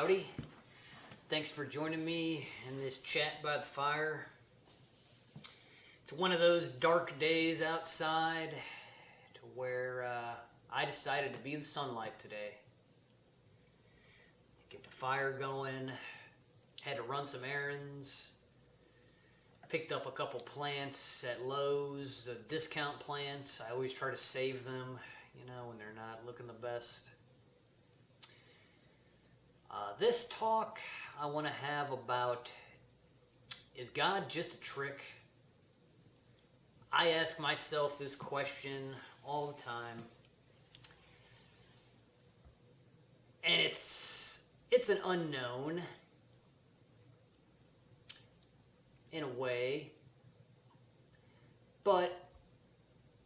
Howdy. Thanks for joining me in this chat by the fire. It's one of those dark days outside to where I decided to be the sunlight today. Get the fire going, had to run some errands, picked up a couple plants at Lowe's, the discount plants. I always try to save them, when they're not looking the best. This talk I want to have about, is God just a trick? I ask myself this question all the time. And it's an unknown in a way. But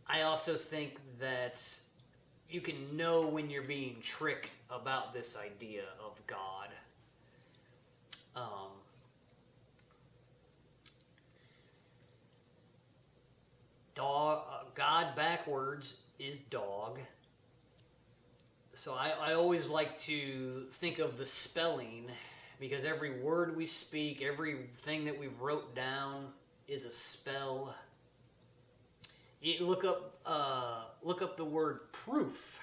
I also think that you can know when you're being tricked about this idea of God. God backwards is dog. So I always like to think of the spelling, because every word we speak, everything that we've wrote down is a spell. You look up the word proof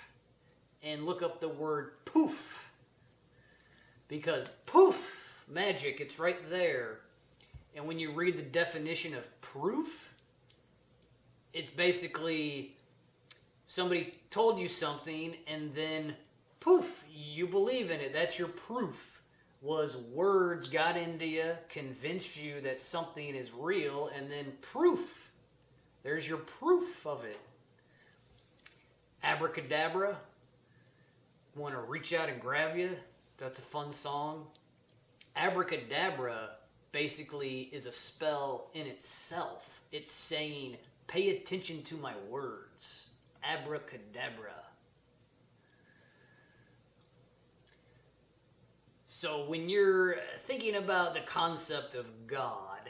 and look up the word poof, because poof, magic, it's right there. And when you read the definition of proof, it's basically somebody told you something and then poof, you believe in it. That's your proof. Was words got into you, convinced you that something is real, and then proof. There's your proof of it. Abracadabra. Want to reach out and grab you? That's a fun song. Abracadabra basically is a spell in itself. It's saying, pay attention to my words. Abracadabra. So when you're thinking about the concept of God,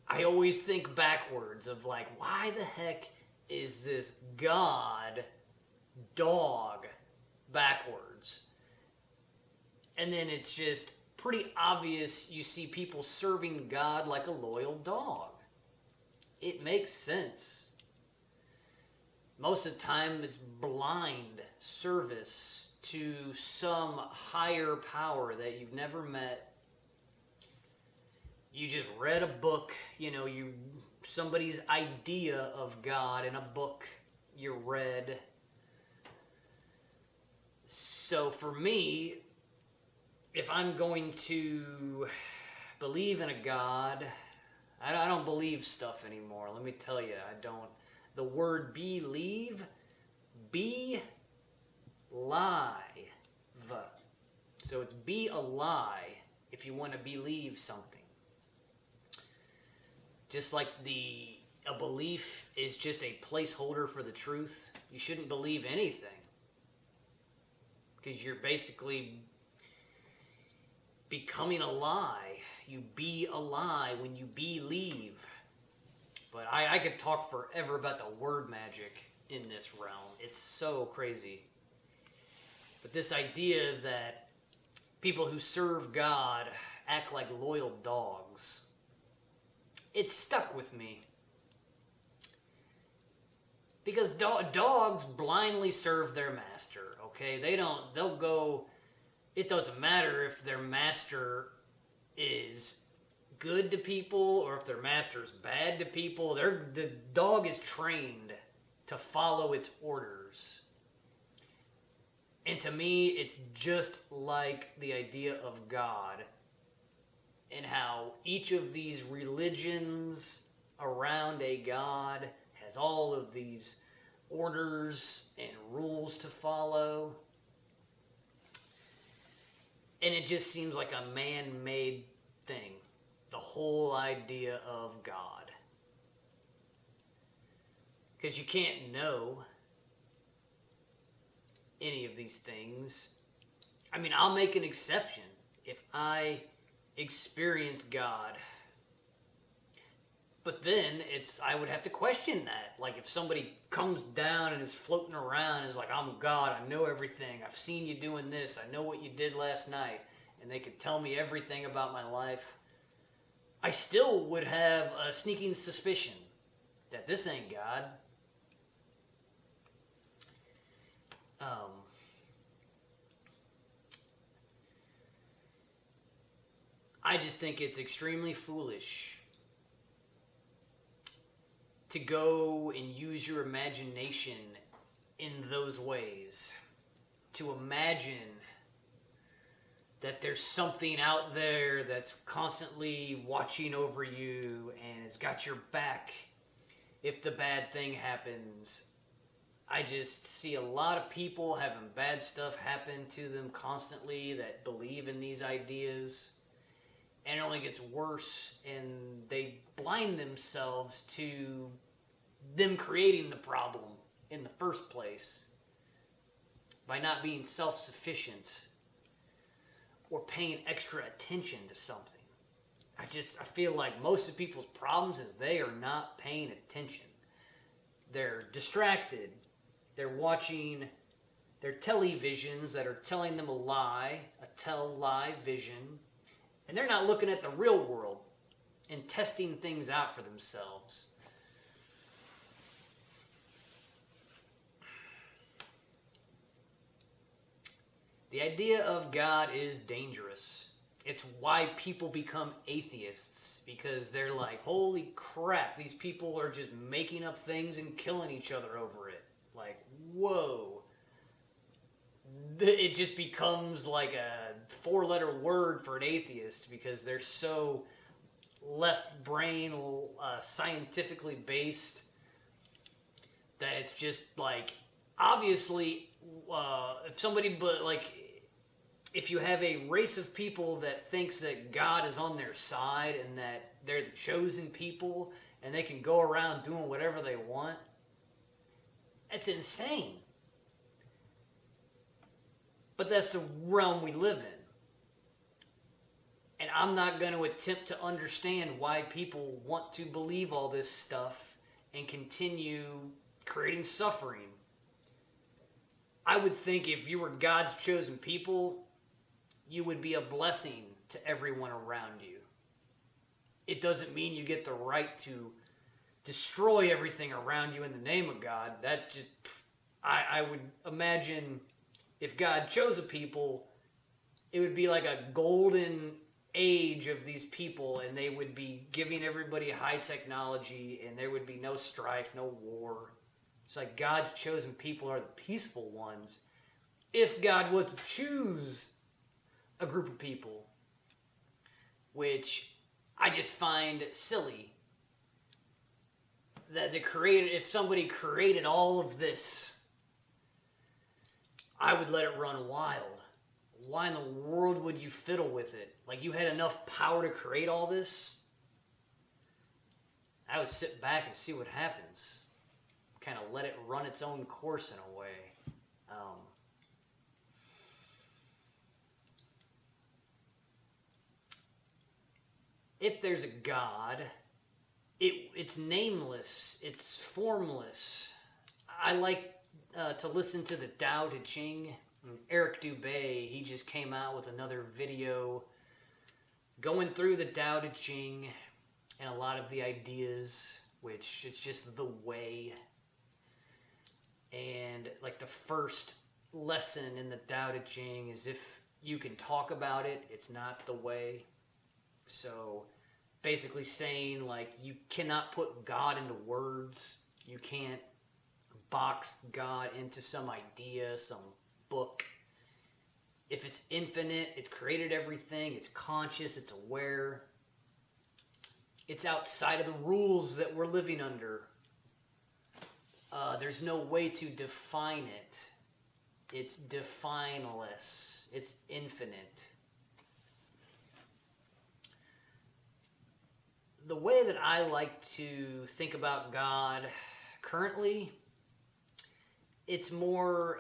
I always think backwards of like, why the heck is this God dog backwards? And then it's just pretty obvious you see people serving God like a loyal dog. It makes sense. Most of the time it's blind service to some higher power that you've never met. You just read a book, somebody's idea of God in a book you read. So for me, if I'm going to believe in a God, I don't believe stuff anymore. Let me tell you, I don't. The word believe, be live. So it's be a lie if you want to believe something. Just like a belief is just a placeholder for the truth, you shouldn't believe anything, because you're basically becoming a lie. You be a lie when you believe. But I could talk forever about the word magic in this realm. It's so crazy. But this idea that people who serve God act like loyal dogs, it stuck with me. Because dogs blindly serve their master, okay? They'll go, it doesn't matter if their master is good to people or if their master is bad to people. The dog is trained to follow its orders. And to me, it's just like the idea of God, and how each of these religions around a God has all of these orders and rules to follow. And it just seems like a man-made thing, the whole idea of God. Because you can't know any of these things. I mean, I'll make an exception. If I experience God, But then I would have to question that. Like if somebody comes down and is floating around and is like, I'm God, I know everything, I've seen you doing this, I know what you did last night, and they could tell me everything about my life, I still would have a sneaking suspicion that this ain't God. I just think it's extremely foolish to go and use your imagination in those ways. To imagine that there's something out there that's constantly watching over you and has got your back if the bad thing happens. I just see a lot of people having bad stuff happen to them constantly that believe in these ideas. And it only gets worse, and they blind themselves to them creating the problem in the first place by not being self-sufficient or paying extra attention to something. I feel like most of people's problems is they are not paying attention. They're distracted. They're watching their televisions that are telling them a lie, a tell-lie vision, and they're not looking at the real world and testing things out for themselves. The idea of God is dangerous. It's why people become atheists, because they're like, holy crap, these people are just making up things and killing each other over it. Like, whoa. It just becomes like a four-letter word for an atheist because they're so left brain, scientifically based that it's just like, obviously, if you have a race of people that thinks that God is on their side and that they're the chosen people and they can go around doing whatever they want, that's insane. But that's the realm we live in. And I'm not going to attempt to understand why people want to believe all this stuff and continue creating suffering. I would think if you were God's chosen people, you would be a blessing to everyone around you. It doesn't mean you get the right to destroy everything around you in the name of God. I would imagine if God chose a people, it would be like a golden age of these people, and they would be giving everybody high technology, and there would be no strife, no war. It's like God's chosen people are the peaceful ones. If God was to choose a group of people, which I just find silly, that if somebody created all of this, I would let it run wild. Why in the world would you fiddle with it? Like, you had enough power to create all this? I would sit back and see what happens. Kind of let it run its own course in a way. If there's a God, it's nameless, it's formless. I like to listen to the Tao Te Ching. Eric Dubay, he just came out with another video going through the Tao Te Ching and a lot of the ideas, which it's just the way. And like the first lesson in the Tao Te Ching is if you can talk about it, it's not the way. So basically saying like you cannot put God into words. You can't box God into some idea, some book. If it's infinite, it's created everything, it's conscious, it's aware. It's outside of the rules that we're living under. There's no way to define it. It's defineless. It's infinite. The way that I like to think about God currently, it's more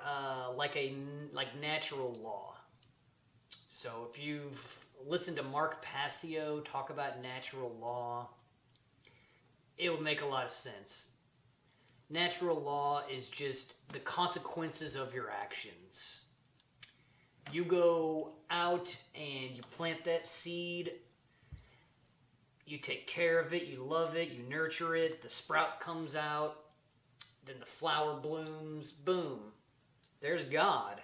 like natural law. So if you've listened to Mark Passio talk about natural law, it would make a lot of sense. Natural law is just the consequences of your actions. You go out and you plant that seed, you take care of it, you love it, you nurture it, the sprout comes out, then the flower blooms, boom, there's God.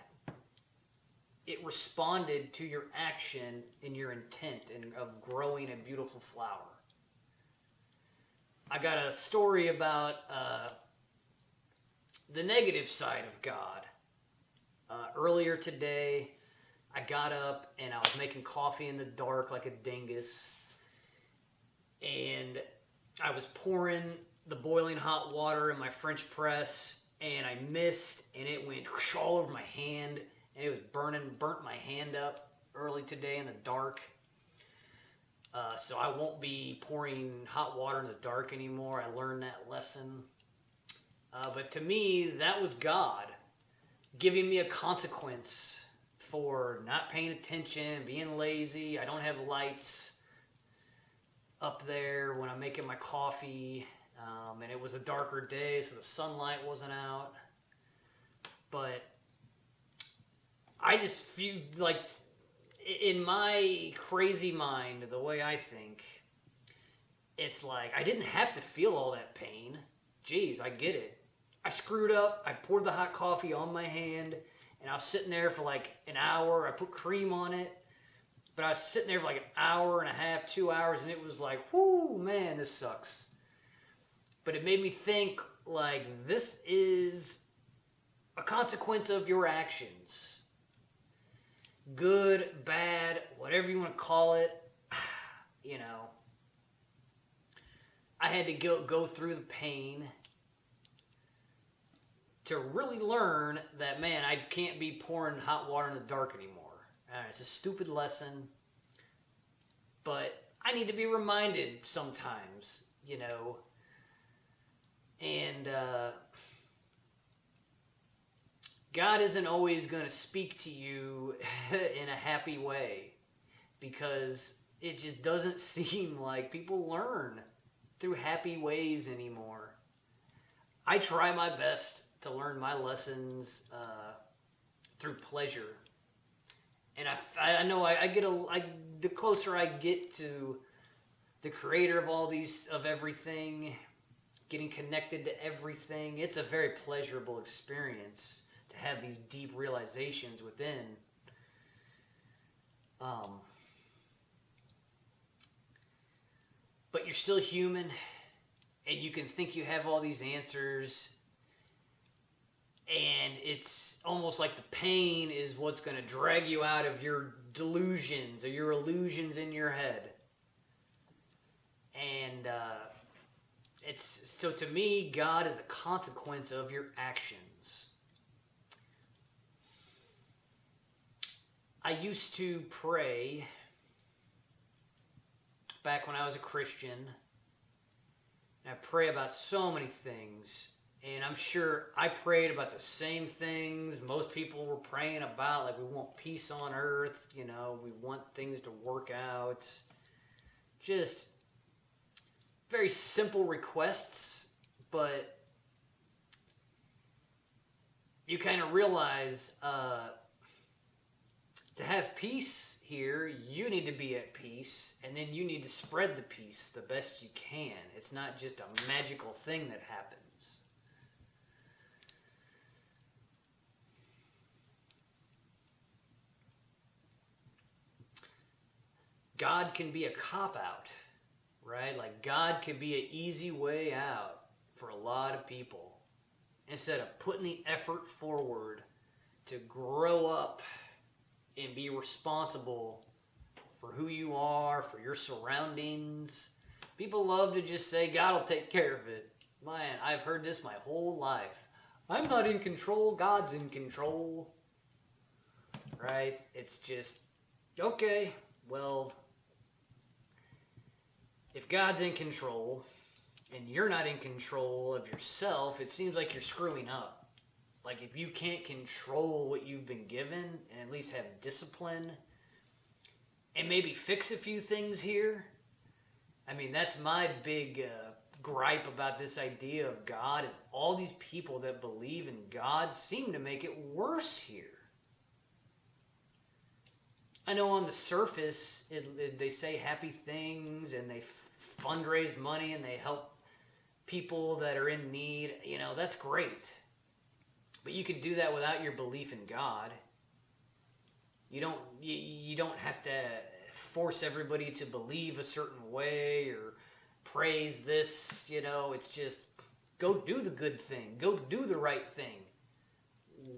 It responded to your action and your intent of growing a beautiful flower. I got a story about the negative side of God. Earlier today, I got up and I was making coffee in the dark like a dingus. And I was pouring the boiling hot water in my French press, and I missed, and it went all over my hand, and it was burnt my hand up early today in the dark. So I won't be pouring hot water in the dark anymore. I learned that lesson. But to me, that was God giving me a consequence for not paying attention, being lazy. I don't have lights up there when I'm making my coffee, and it was a darker day, so the sunlight wasn't out. But I just feel like, in my crazy mind, the way I think, it's like I didn't have to feel all that pain. Jeez, I get it. I screwed up. I poured the hot coffee on my hand, and I was sitting there for like an hour. I put cream on it, but I was sitting there for like an hour and a half, 2 hours, and it was like, whoo, man, this sucks. But it made me think, like, this is a consequence of your actions. Good, bad, whatever you want to call it, you know. I had to go through the pain to really learn that, man, I can't be pouring hot water in the dark anymore. It's a stupid lesson, but I need to be reminded sometimes, you know. And God isn't always going to speak to you in a happy way, because it just doesn't seem like people learn through happy ways anymore. I try my best to learn my lessons through pleasure, and I know the closer I get to the creator of everything, getting connected to everything, it's a very pleasurable experience to have these deep realizations within. But you're still human, and you can think you have all these answers, and it's almost like the pain is what's going to drag you out of your delusions or your illusions in your head. And so to me, God is a consequence of your actions. I used to pray back when I was a Christian. And I pray about so many things. And I'm sure I prayed about the same things most people were praying about. Like, we want peace on earth, you know, we want things to work out. Just very simple requests, but you kind of realize to have peace here, you need to be at peace, and then you need to spread the peace the best you can. It's not just a magical thing that happens. God can be a cop-out, right? Like, God can be an easy way out for a lot of people. Instead of putting the effort forward to grow up and be responsible for who you are, for your surroundings. People love to just say, God will take care of it. Man, I've heard this my whole life. I'm not in control, God's in control. Right? It's just, okay, well, if God's in control and you're not in control of yourself, it seems like you're screwing up. Like, if you can't control what you've been given and at least have discipline and maybe fix a few things here, I mean, that's my big gripe about this idea of God is all these people that believe in God seem to make it worse here. I know on the surface they say happy things and they fundraise money and they help people that are in need. You know, that's great. But you can do that without your belief in God. You don't have to force everybody to believe a certain way or praise this, you know. It's just go do the good thing. Go do the right thing.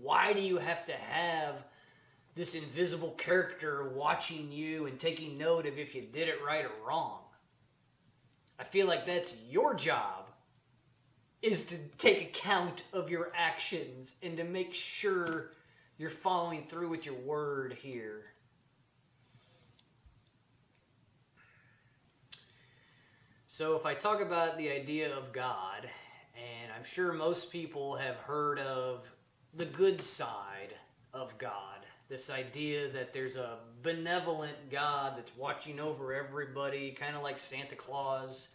Why do you have to have this invisible character watching you and taking note of if you did it right or wrong? I feel like that's your job, is to take account of your actions and to make sure you're following through with your word here. So if I talk about the idea of God, and I'm sure most people have heard of the good side of God, this idea that there's a benevolent God that's watching over everybody, kind of like Santa Claus,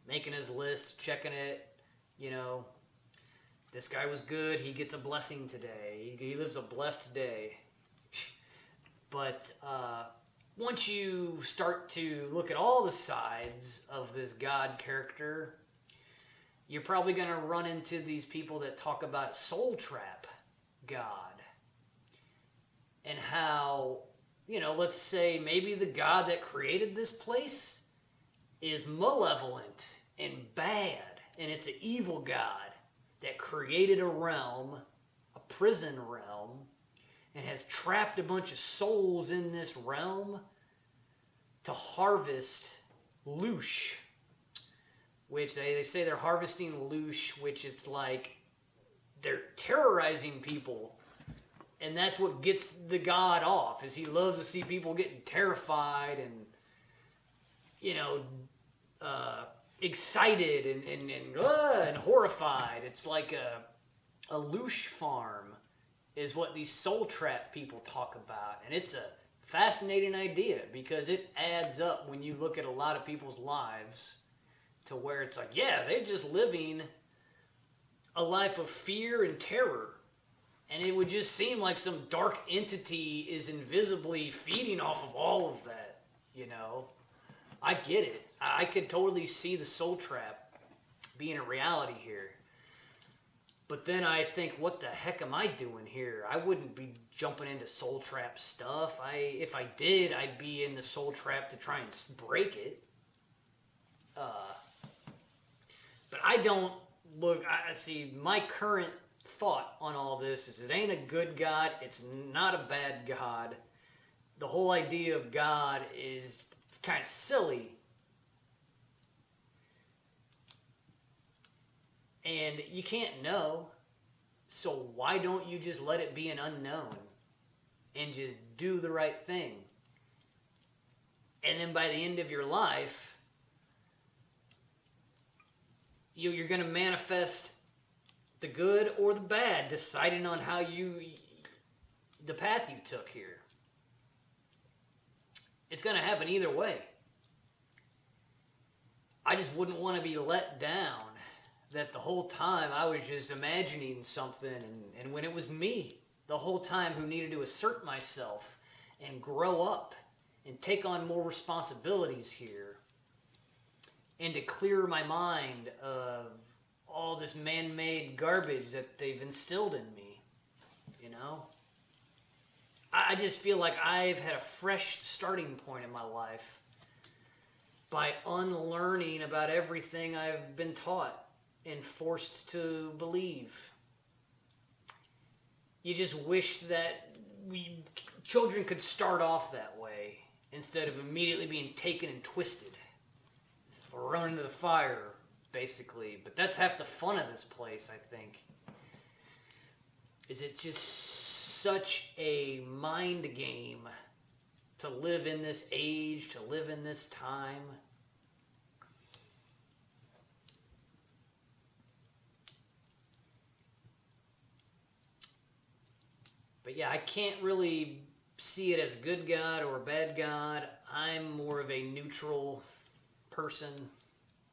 making his list, checking it, you know, this guy was good, he gets a blessing today, he lives a blessed day. But once you start to look at all the sides of this God character, you're probably going to run into these people that talk about soul trap God. And how, you know, let's say maybe the God that created this place is malevolent and bad, and it's an evil God that created a realm, a prison realm, and has trapped a bunch of souls in this realm to harvest loosh, which they say they're harvesting loosh, which is like they're terrorizing people. And that's what gets the God off, is he loves to see people getting terrified and, you know, excited and horrified. It's like a loosh farm is what these soul trap people talk about. And it's a fascinating idea because it adds up when you look at a lot of people's lives to where it's like, yeah, they're just living a life of fear and terror. And it would just seem like some dark entity is invisibly feeding off of all of that, you know. I get it. I could totally see the soul trap being a reality here. But then I think, what the heck am I doing here? I wouldn't be jumping into soul trap stuff. If I did, I'd be in the soul trap to try and break it. But I don't look, I see my current thought on all this is it ain't a good God, it's not a bad God. The whole idea of God is kind of silly. And you can't know, so why don't you just let it be an unknown and just do the right thing? And then by the end of your life, you're going to manifest the good or the bad, deciding on how the path you took here. It's going to happen either way. I just wouldn't want to be let down that the whole time I was just imagining something, and when it was me the whole time who needed to assert myself and grow up and take on more responsibilities here and to clear my mind of all this man-made garbage that they've instilled in me, you know? I just feel like I've had a fresh starting point in my life by unlearning about everything I've been taught and forced to believe. You just wish that children could start off that way instead of immediately being taken and twisted or run into the fire, basically. But that's half the fun of this place, I think. Is it's just such a mind game to live in this age, to live in this time. But yeah, I can't really see it as a good God or a bad God. I'm more of a neutral person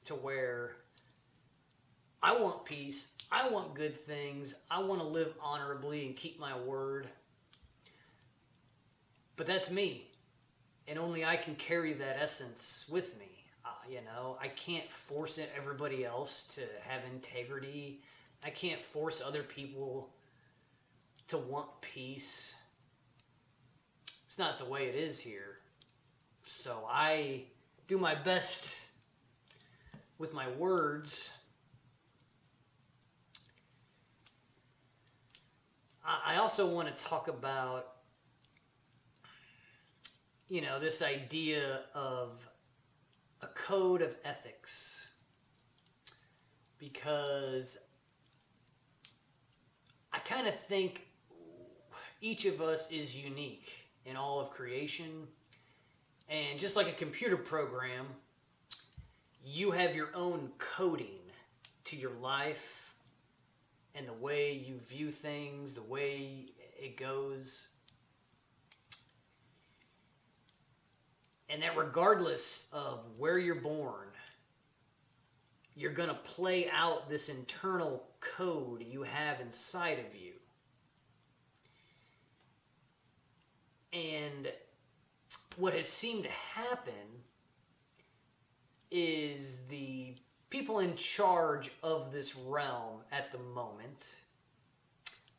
to where I want peace. I want good things. I want to live honorably and keep my word. But that's me. And only I can carry that essence with me. I can't force everybody else to have integrity. I can't force other people to want peace. It's not the way it is here. So I do my best with my words. I also want to talk about, this idea of a code of ethics, because I kind of think each of us is unique in all of creation, and just like a computer program, you have your own coding to your life and the way you view things, the way it goes. And that regardless of where you're born, you're going to play out this internal code you have inside of you. And what has seemed to happen is the people in charge of this realm at the moment,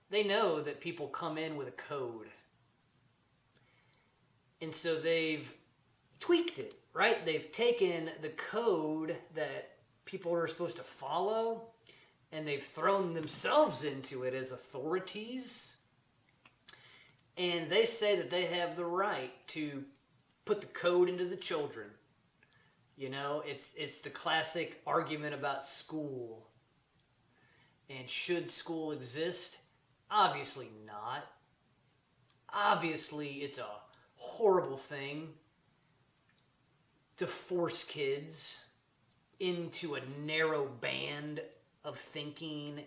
they know that people come in with a code. And so they've tweaked it, right? They've taken the code that people are supposed to follow and they've thrown themselves into it as authorities. And they say that they have the right to put the code into the children. It's the classic argument about school. And should school exist? Obviously not. Obviously, it's a horrible thing to force kids into a narrow band of thinking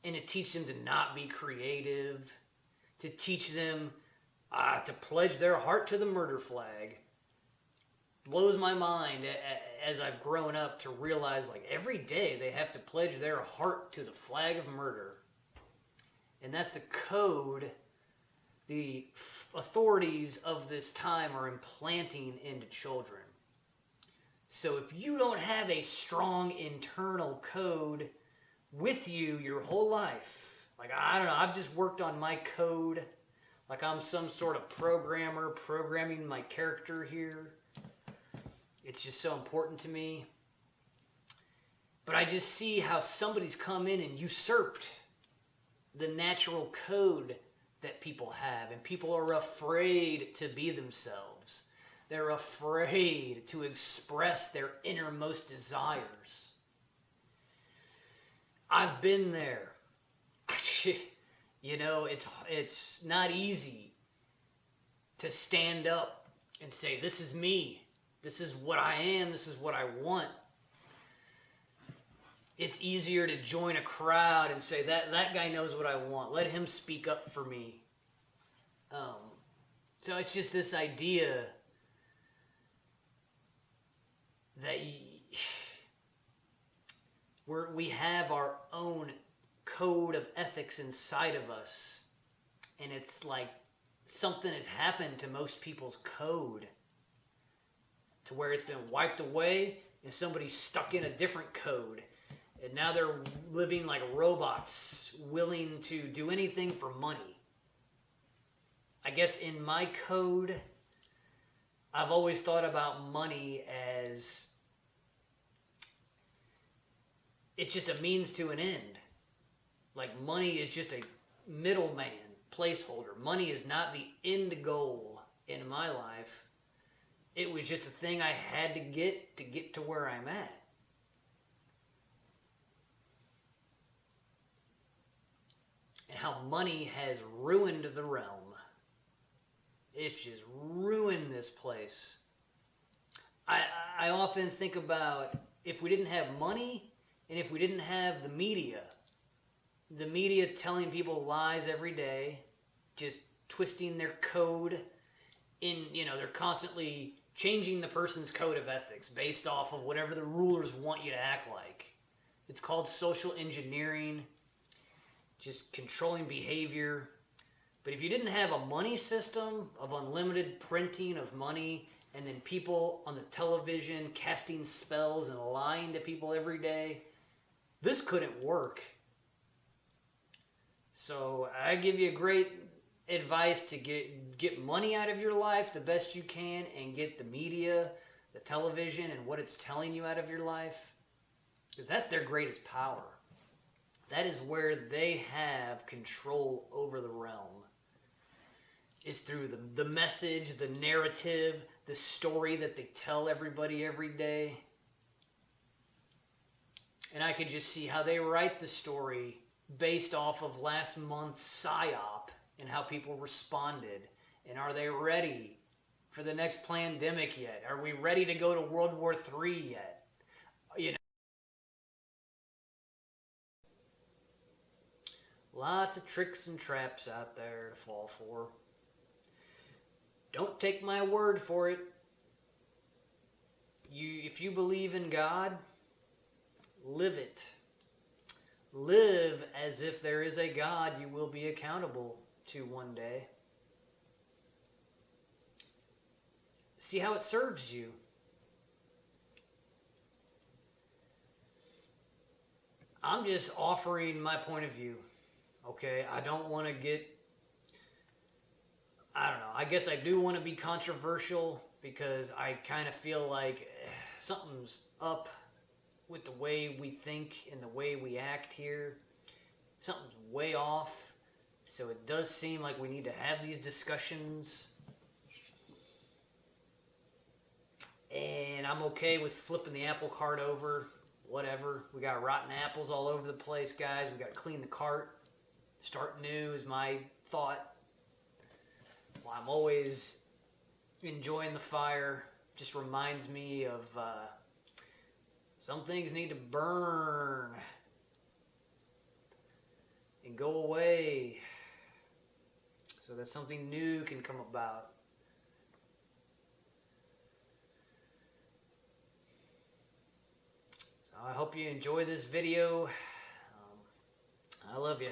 and to teach them to not be creative, to teach them to pledge their heart to the murder flag. Blows my mind as I've grown up to realize, like, every day they have to pledge their heart to the flag of murder. And that's the code the authorities of this time are implanting into children. So if you don't have a strong internal code with you your whole life, like, I don't know, I've just worked on my code like I'm some sort of programmer programming my character here. It's just so important to me. But I just see how somebody's come in and usurped the natural code that people have, and people are afraid to be themselves. They're afraid to express their innermost desires. I've been there. It's not easy to stand up and say, this is me. This is what I am. This is what I want. It's easier to join a crowd and say, that guy knows what I want. Let him speak up for me. So it's just this idea that we have our own code of ethics inside of us. And it's like something has happened to most people's code, to where it's been wiped away and somebody's stuck in a different code. And now they're living like robots, willing to do anything for money. I guess in my code, I've always thought about money as it's just a means to an end. Like, money is just a middleman, placeholder. Money is not the end goal in my life. It was just a thing I had to get to where I'm at. And how money has ruined the realm. It's just ruined this place. I often think about if we didn't have money and if we didn't have the media telling people lies every day, just twisting their code they're constantly changing the person's code of ethics based off of whatever the rulers want you to act like. It's called social engineering, just controlling behavior. But if you didn't have a money system of unlimited printing of money, and then people on the television casting spells and lying to people every day, this couldn't work. So I give you great advice to get money out of your life the best you can, and get the media, the television, and what it's telling you out of your life, because that's their greatest power. That is where they have control over the realm. It's through the message, the narrative, the story that they tell everybody every day. And I could just see how they write the story based off of last month's PSYOP and how people responded. And are they ready for the next pandemic yet? Are we ready to go to World War III yet? You know, lots of tricks and traps out there to fall for. Don't take my word for it. If you believe in God, live it. Live as if there is a God you will be accountable to one day. See how it serves you. I'm just offering my point of view. Okay? I don't want to I don't know. I guess I do want to be controversial, because I kind of feel like something's up with the way we think and the way we act here. Something's way off. So it does seem like we need to have these discussions. And I'm okay with flipping the apple cart over. Whatever. We got rotten apples all over the place, guys. We got to clean the cart. Start new is my thought. Well, I'm always enjoying the fire. Just reminds me of some things need to burn and go away so that something new can come about. So I hope you enjoy this video. I love you.